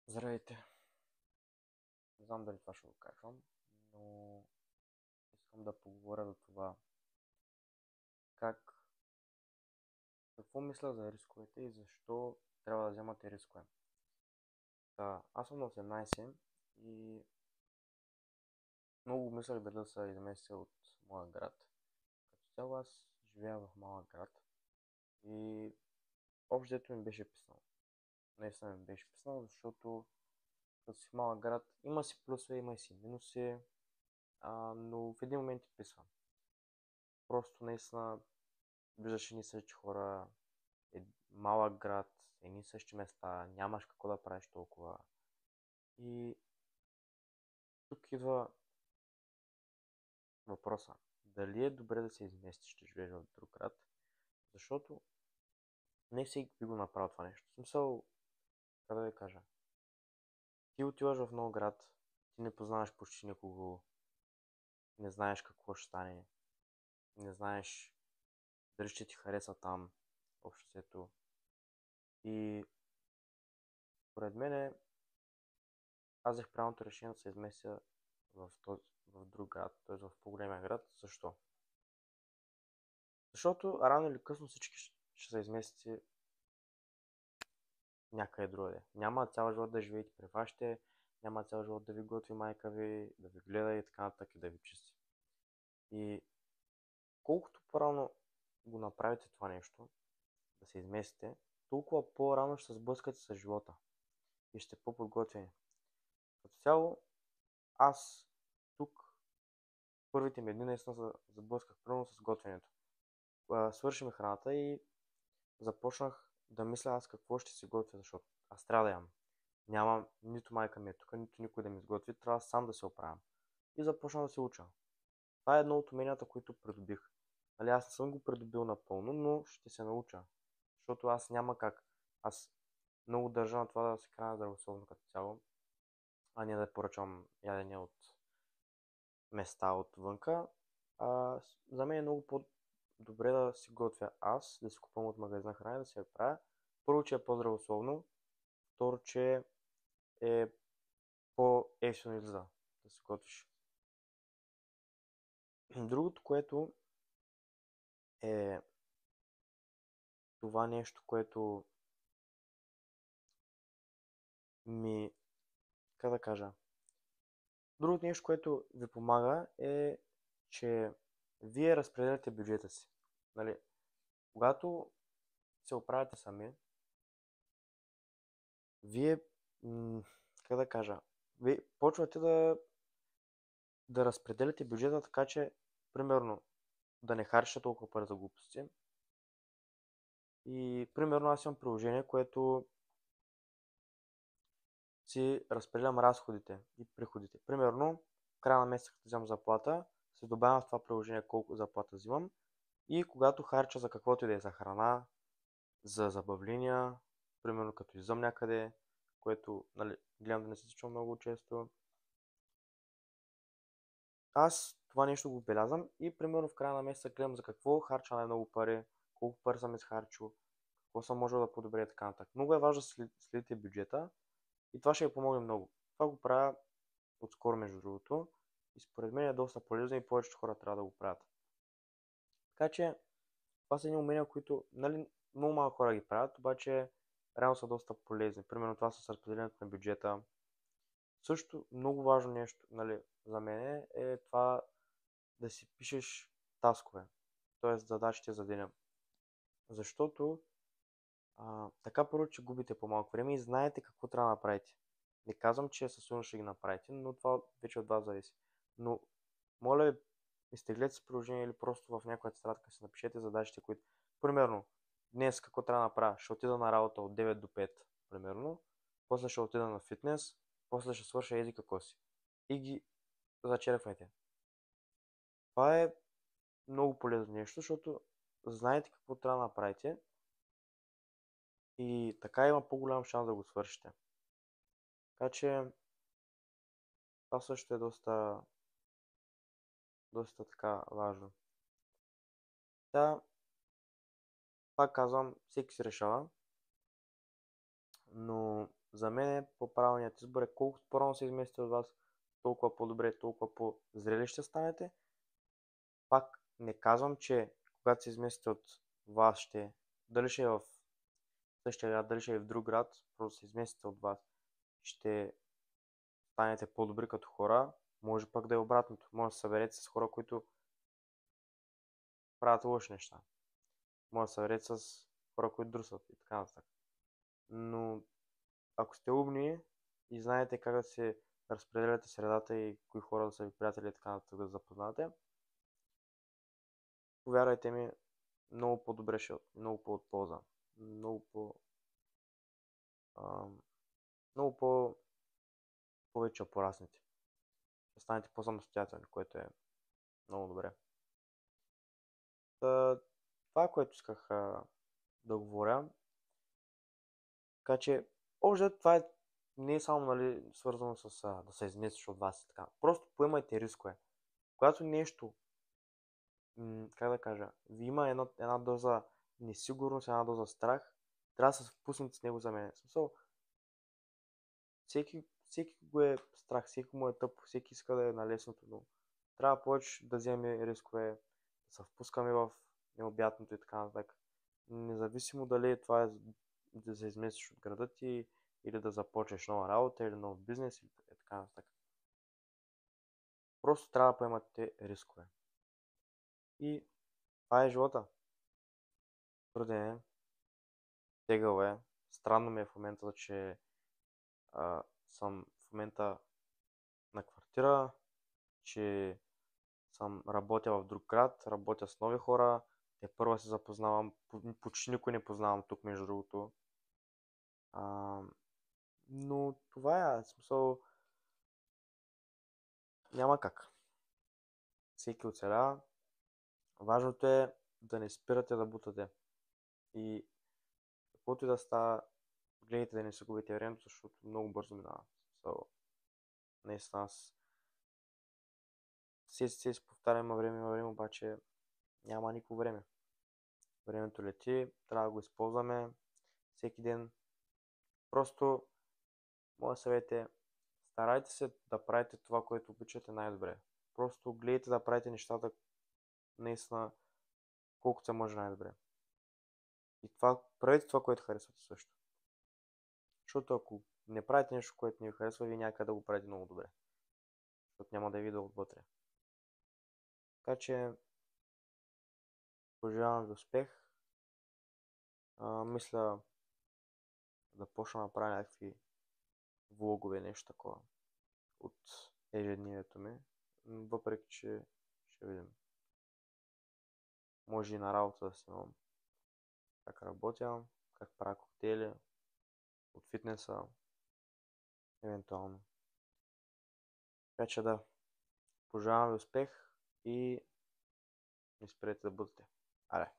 Здравейте! Не знам дали това ще го казвам, но искам да поговоря за това как, какво мисля за рисковете и защо трябва да вземате рискове. Аз съм на 18 и много мислях дали да се изместя от моя град. Като цяло аз живея в малък град и общото ми беше писнало. Наистина ми беше писнало, защото като си в малък град има си плюсове, има и си минуси, но в един момент ти писва. Просто наистина виждаш едни и същи хора, малък град, едни и същи места, нямаш какво да правиш толкова. И тук идва въпроса. Дали е добре да се изместиш, да живееш в друг град? Защото не всеки би го направил това нещо. В смисъл, как да ви кажа, ти отиваш в нов град, ти не познаваш почти никого, не знаеш какво ще стане, не знаеш дали ще ти хареса там, обществото. И според мен аз взех правилното решение да се изместя в друг град, т.е. в по-големия град. Защо? Защото рано или късно всички ще се изместите някъде другаде. Няма цял живот да живеете при вашите, няма цял живот да ви готви майка ви, да ви гледа и така нататък и да ви чисти. И колкото по-рано го направите това нещо, да се изместите, толкова по-рано ще се сблъскате с живота и ще по-подготвени. Като цяло, аз тук първите ми дни наистина се заблъсках първо с готвенето. Свършим храната и започнах да мисля аз какво ще си готвя, защото аз трябва да ям. Нямам нито майка ми е тук, нито никой да ми изготви, трябва сам да се оправям. И започнах да се уча. Това е едно от уменията, които придобих. Нали, аз не съм го придобил напълно, но ще се науча. Защото аз няма как. Аз много държа на това да се храня здравословно като цяло, а не да поръчвам ядене от места отвънка. За мен е много по-добре да си готвя аз, да си купувам от магазина храна и да се я правя. Първо, че е по-здравословно, второ, че е по-ефтино излиза да си готвиш. Другото, което е това нещо, което ми, как да кажа, другото нещо, което ви помага е, че вие разпределяте бюджета си. Нали, когато се оправяте сами, вие, как да кажа, вие почвате да разпределяте бюджета така, че, примерно, да не харчите толкова пари за глупости. И, примерно, аз имам приложение, което си разпределям разходите и приходите. Примерно, в края на месеца, като вземам заплата, се добавям в това приложение колко заплата взимам и когато харча за каквото и да е, за храна, за забавления, примерно като излизам някъде, което, нали, гледам да не се случва много често, аз това нещо го белязвам и примерно в края на месеца гледам за какво харча най-много пари, колко пари съм изхарчил, какво съм можел да подобря и така нататък. Много е важно да следите бюджета и това ще ви помогне много. Това го правя отскоро, между другото, и според мен е доста полезно и повечето хора трябва да го правят. Така че това са едни умения, които, нали, много малко хора ги правят, обаче реално са доста полезни. Примерно това с разпределението на бюджета. Също много важно нещо, нали, за мен е това да си пишеш таскове, т.е. задачите за деня. Защото така първо, че губите по-малко време и знаете какво трябва да направите. Не казвам, че със сигурност ще ги направите, но това вече от вас зависи. Но, моля ви, изтеглете си приложение или просто в някоя тетрадка си напишете задачите, които... Примерно, днес какво трябва да направя? Ще отида на работа от 9 до 5, примерно. После ще отида на фитнес, после ще свърша еди какво си. И ги зачерквайте. Това е много полезно нещо, защото знаете какво трябва да направите и така има по-голям шанс да го свършите. Така че това също е доста така важно. Да, пак казвам, всеки си решава, но за мен по-правилният избор е колкото по-рано се изместите от вас, толкова по-добре, толкова по-зрели ще станете. Пак не казвам, че когато се изместите от вас дали ще е в същия град, дали ще е в друг град, просто се изместите от вас, ще станете по-добри като хора. Може пък да е обратното. Може да се съберете с хора, които правят лоши неща. Може да се съберете с хора, които друсват и така нататък. Но ако сте умни и знаете как да се разпределяте средата и кои хора да са ви приятели и така нататък да запознате, повярвайте ми, много по-добре ще, много по-от полза. Много по... много повече пораснете. Ще станете по-самостоятелни, което е много добре. Това е което исках да говоря. Така че, общо това не е само свързано с да се изместиш от вас и така. Просто поемайте рискове. Когато нещо, как да кажа, ви има една доза несигурност, една доза страх, трябва да се впуснете с него за мен. В смисъл, всеки го е страх, всеки му е тъп, всеки иска да е на лесното, но трябва повече да вземе рискове, да се впускаме в необятното и така нататък. Независимо дали това е да се изместиш от града ти, или да започнеш нова работа, или нов бизнес, или така нататък. Просто трябва да поемате рискове. И това е живота. Труден е, тегъл е. Странно ми е в момента, че съм в момента на квартира, че съм работя в друг град, работя с нови хора, те първа се запознавам, почти никой не познавам тук, между другото. Но това е, в смисъл, няма как. Всеки оцелява. Важното е да не спирате да бутате. И каквото и да става, гледайте да не се губите времето, защото много бързо минава. Наистина аз се повтарям, има време, обаче няма никакво време. Времето лети, трябва да го използваме всеки ден. Просто, моят съвет е, старайте се да правите това, което обичате най-добре. Просто гледайте да правите нещата наистина колкото се може най-добре. И правете това, което харесвате също. Защото ако не правите нещо, което не ви харесва, вие някъде да го правите много добре. Защото няма да ви да отвътре. Така че, пожелавам ви успех. Мисля да почна да правя някакви влогове, нещо такова от ежедневието ми. Въпреки, че ще видим. Може и на работа да снимам как работя, как правя коктейли от фитнеса, евентуално. Така че да, пожелавам ви успех и не спрете да бъдете. Аре!